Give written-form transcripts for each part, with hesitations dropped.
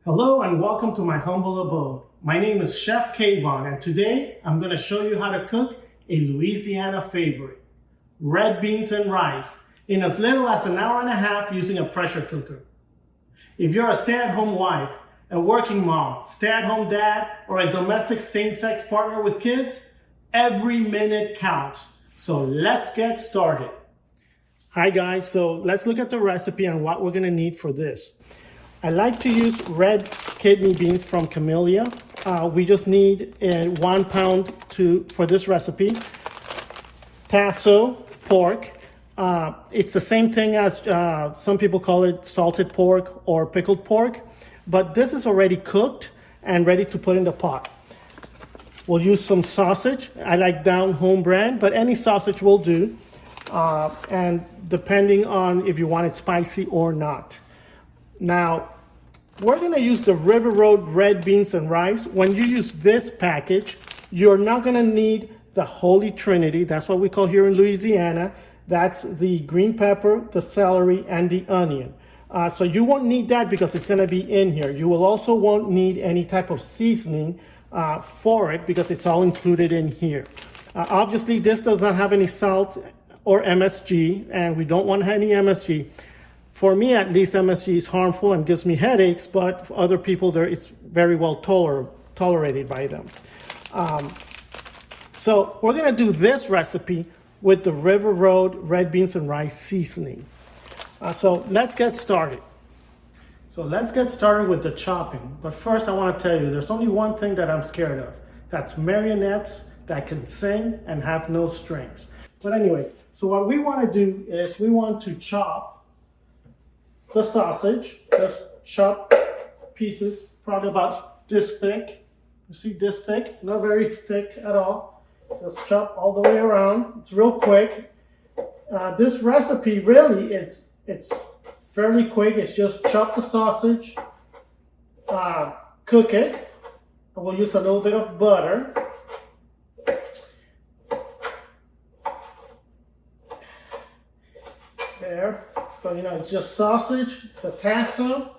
Hello and welcome to my humble abode. My name is Chef Keyvan and today I'm going to show you how to cook a Louisiana favorite, red beans and rice, in as little as an hour and a half using a pressure cooker. If you're a stay-at-home wife, a working mom, stay-at-home dad, or a domestic same-sex partner with kids, every minute counts. So let's get started. Hi guys, so let's look at the recipe and what we're going to need for this. I like to use red kidney beans from Camellia. We just need 1 pound for this recipe. Tasso pork. It's the same thing as some people call it salted pork or pickled pork, but this is already cooked and ready to put in the pot. We'll use some sausage. I like Down Home brand, but any sausage will do. And depending on if you want it spicy or not. Now, we're going to use the River Road red beans and rice. When you use this package, you're not going to need the Holy Trinity. That's what we call here in Louisiana. That's the green pepper, the celery, and the onion. So you won't need that because it's going to be in here. You will also won't need any type of seasoning for it because it's all included in here. Obviously, this does not have any salt or MSG, and we don't want any MSG. For me, at least, MSG is harmful and gives me headaches, but for other people, it's very well tolerated by them. So we're going to do this recipe with the River Road red beans and rice seasoning. So let's get started. So let's get started with the chopping. But first, I want to tell you, there's only one thing that I'm scared of. That's marionettes that can sing and have no strings. But anyway, so what we want to do is we want to chop the sausage. Just chop pieces, probably about this thick. You see this thick? Not very thick at all. Just chop all the way around. It's real quick. This recipe really, it's fairly quick. It's just chop the sausage, cook it. We'll use a little bit of butter. There. So, it's just sausage, the tasso,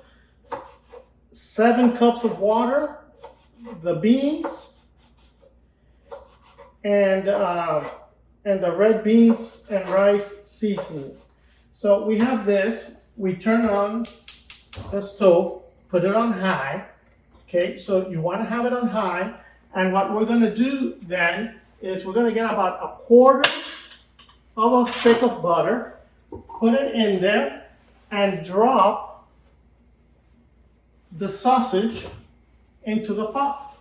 7 cups of water, the beans, and the red beans and rice seasoning. So we have this. We turn on the stove, put it on high. Okay, so you want to have it on high. And what we're going to do then is we're going to get about 1/4 of a stick of butter. Put it in there and drop the sausage into the pot.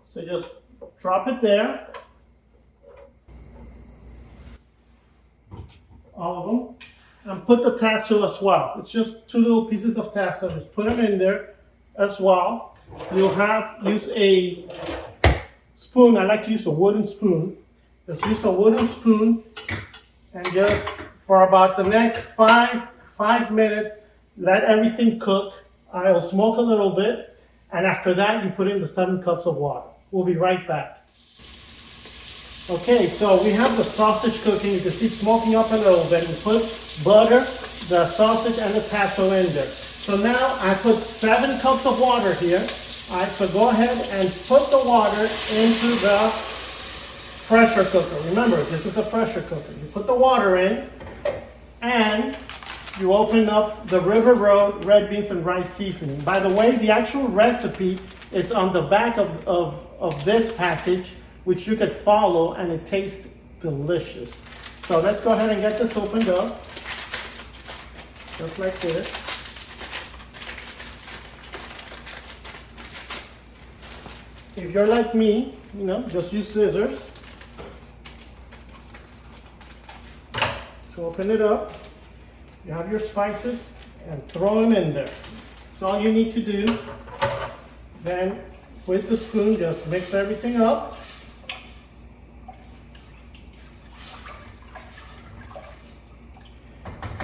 So just drop it there. All of them. And put the tasso as well. It's just 2 little pieces of tasso. Just put them in there as well. You'll use a spoon. I like to use a wooden spoon. Just use a wooden spoon and just for about the next 5 minutes, let everything cook. It'll smoke a little bit. And after that, you put in the 7 cups of water. We'll be right back. Okay, so we have the sausage cooking. You can see it's smoking up a little bit. We put butter, the sausage, and the tasso in there. So now I put 7 cups of water here. All right, so go ahead and put the water into the pressure cooker. Remember, this is a pressure cooker. You put the water in, and you open up the River Road red beans and rice seasoning. By the way, the actual recipe is on the back of this package, which you could follow, and it tastes delicious. So let's go ahead and get this opened up, just like this. If you're like me, just use scissors to open it up. You have your spices and throw them in there. That's all you need to do. Then with the spoon, just mix everything up.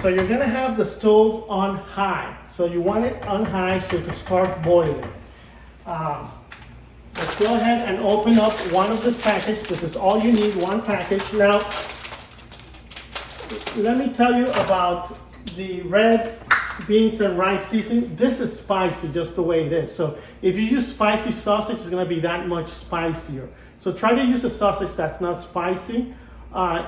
So you're gonna have the stove on high. So you want it on high so it can start boiling. Let's go ahead and open up one of this package. This is all you need, one package. Now, let me tell you about the red beans and rice seasoning. This is spicy just the way it is. So if you use spicy sausage, it's gonna be that much spicier. So try to use a sausage that's not spicy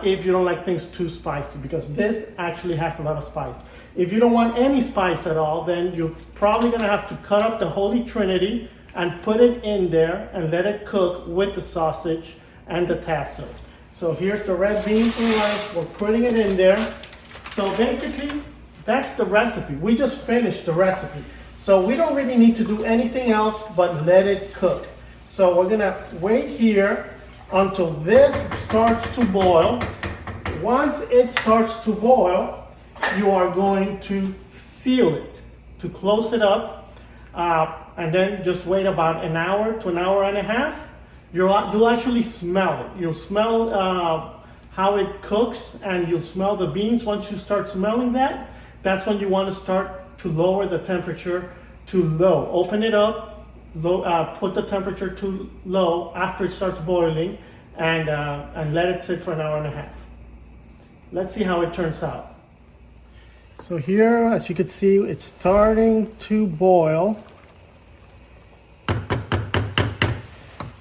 if you don't like things too spicy, because this actually has a lot of spice. If you don't want any spice at all, then you're probably gonna have to cut up the Holy Trinity and put it in there and let it cook with the sausage and the tasso. So here's the red beans and rice. We're putting it in there. So basically, that's the recipe. We just finished the recipe. So we don't really need to do anything else but let it cook. So we're gonna wait here until this starts to boil. Once it starts to boil, you are going to seal it, to close it up, and then just wait about an hour to an hour and a half. You'll actually smell it. You'll smell how it cooks, and you'll smell the beans. Once you start smelling that, that's when you want to start to lower the temperature to low. Open it up, put the temperature to low after it starts boiling, and let it sit for an hour and a half. Let's see how it turns out. So here, as you can see, it's starting to boil.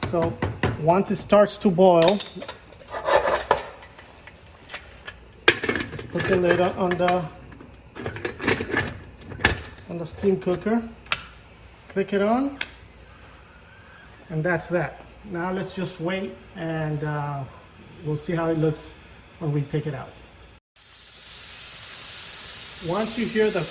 So once it starts to boil, let's put the lid on the steam cooker. Click it on, and that's that. Now let's just wait, and we'll see how it looks when we take it out. Once you hear the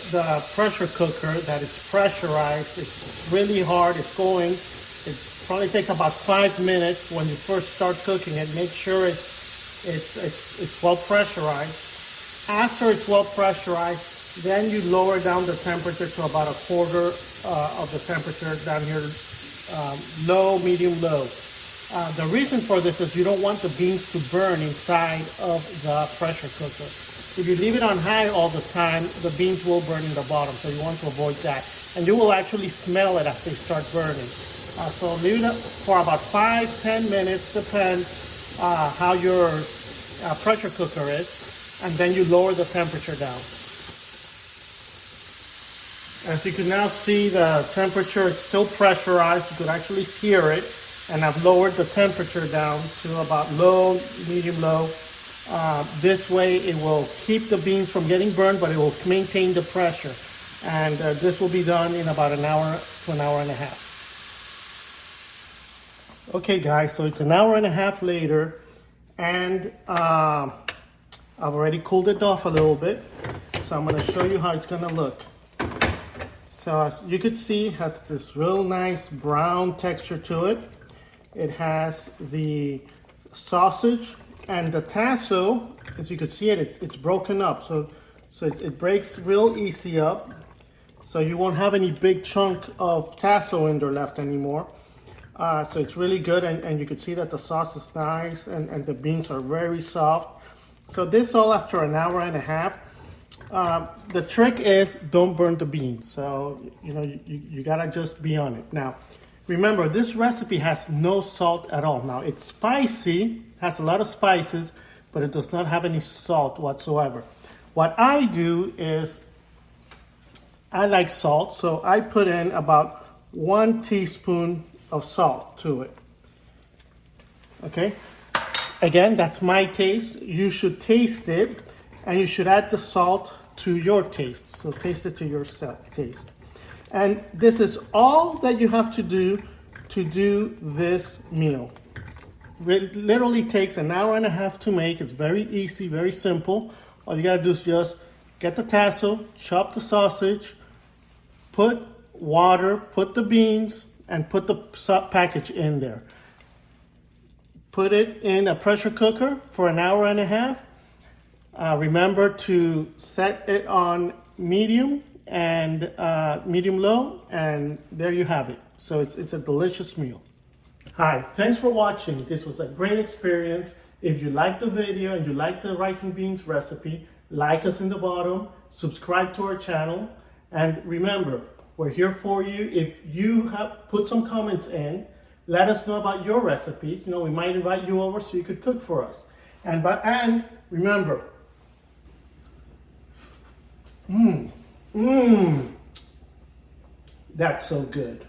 pressure cooker, that it's pressurized, it's really hard, it's going. It probably takes about 5 minutes when you first start cooking it. Make sure it's well pressurized. After it's well pressurized, then you lower down the temperature to about a quarter of the temperature down here, low, medium, low. The reason for this is you don't want the beans to burn inside of the pressure cooker. If you leave it on high all the time, the beans will burn in the bottom, so you want to avoid that. And you will actually smell it as they start burning. So leave it for about 5-10 minutes, depends how your pressure cooker is, and then you lower the temperature down. As you can now see, the temperature is still pressurized. You could actually hear it, and I've lowered the temperature down to about low, medium low. This way it will keep the beans from getting burned, but it will maintain the pressure. And this will be done in about an hour to an hour and a half. Okay guys, so it's an hour and a half later, and I've already cooled it off a little bit. So I'm gonna show you how it's gonna look. So as you can see, it has this real nice brown texture to it. It has the sausage and the tasso. As you can see it's broken up. So it breaks real easy up. So you won't have any big chunk of tasso in there left anymore. So it's really good, and you can see that the sauce is nice, and the beans are very soft. So this all after an hour and a half. The trick is don't burn the beans. So you gotta just be on it. Now remember, this recipe has no salt at all. Now it's spicy, has a lot of spices, but it does not have any salt whatsoever. What I do is I like salt, so I put in about 1 teaspoon of salt to it. Okay, again, that's my taste. You should taste it, and you should add the salt to your taste. So taste it to your taste. And this is all that you have to do this meal. It literally takes an hour and a half to make. It's very easy, very simple. All you gotta do is just get the tasso, chop the sausage, put water, put the beans, and put the package in there. Put it in a pressure cooker for an hour and a half. Remember to set it on medium and medium low, and there you have it. So it's a delicious meal. Hi, thanks for watching. This was a great experience. If you liked the video and you like the rice and beans recipe, like us in the bottom, subscribe to our channel, and remember, we're here for you. If you have put some comments in, let us know about your recipes. We might invite you over so you could cook for us. And remember, Mmm. That's so good.